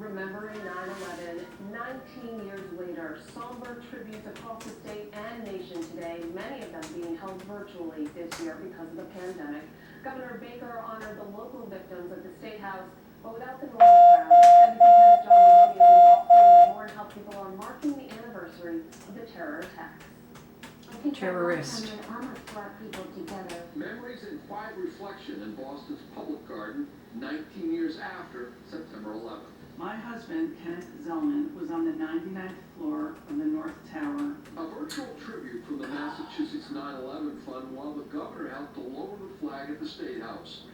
Remembering 9/11, 19 years later, somber tributes across the state and nation today, many of them being held virtually this year because of the pandemic. Governor Baker honored the local victims at the State House, but without the normal crowd. NBC's John Maloney is in Boston with more on how people are marking the anniversary of the terror attacks. Terrorist. Almost brought people together. Memories and quiet reflection in Boston's Public Garden 19 years after September 11th. My husband, Kenneth Zellman, was on the 99th floor of the North Tower. A virtual tribute from the Massachusetts 9/11 Fund while the governor helped to lower the flag at the State House.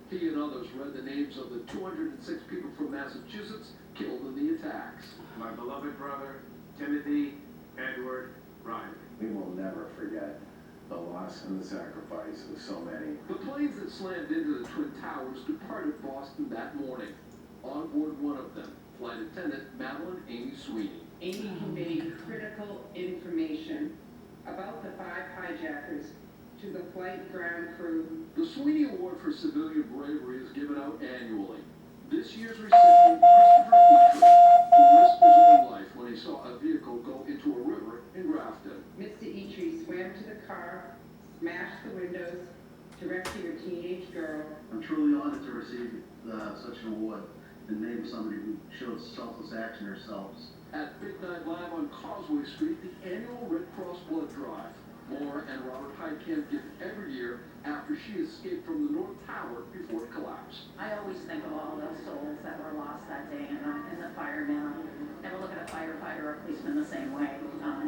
He and others read the names of the 206 people from Massachusetts killed in the attacks. My beloved brother, Timothy Edward Riley. We will never forget the loss and the sacrifice of so many. The planes that slammed into the Twin Towers departed Boston that morning. On board one of them, flight attendant Madeline Amy Sweeney. Amy conveyed critical information about the 5 hijackers to the flight ground crew. The Sweeney Award for Civilian Bravery is given out annually. This year's recipient, Christopher Eatrick, who risked his own life when he saw a vehicle go into a river in Grafton. Mr. Eitri swam to the car, smashed the windows to rescue a teenage girl. I'm truly honored to receive such an award in the name of somebody who showed selfless action themselves. At Big Night Live on Causeway Street, the annual Red Cross Blood Drive. Maura and Robert Heitkamp give every year after she escaped from the North Tower before it collapsed. I always think of all those souls that were lost that day and the firemen. Never look at a firefighter or a policeman the same way.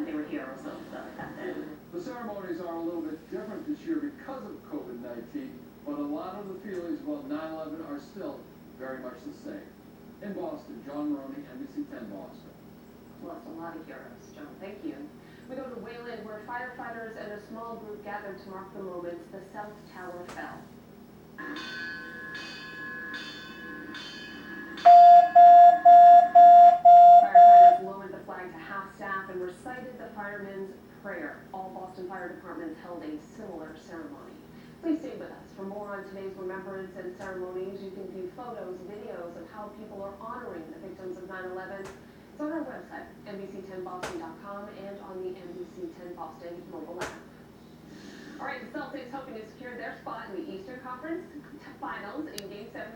They were heroes of that day. The ceremonies are a little bit different this year because of COVID-19, but a lot of the feelings about 9/11 are still very much the same. In Boston, John Maroney, NBC 10 Boston. Well, that's a lot of heroes, John. Thank you. We go to Wayland, where firefighters and a small group gathered to mark the moment the South Tower fell. Firefighters lowered the flag to half-staff and recited the firemen's prayer. All Boston fire departments held a similar ceremony. Please stay with us. For more on today's remembrance and ceremonies, you can view photos, videos of how people are honoring the victims of 9/11. It's on our website, NBC10Boston.com, and on the NBC 10 Boston mobile app. All right, the Celtics hoping to secure their spot in the Eastern Conference Finals in Game 7.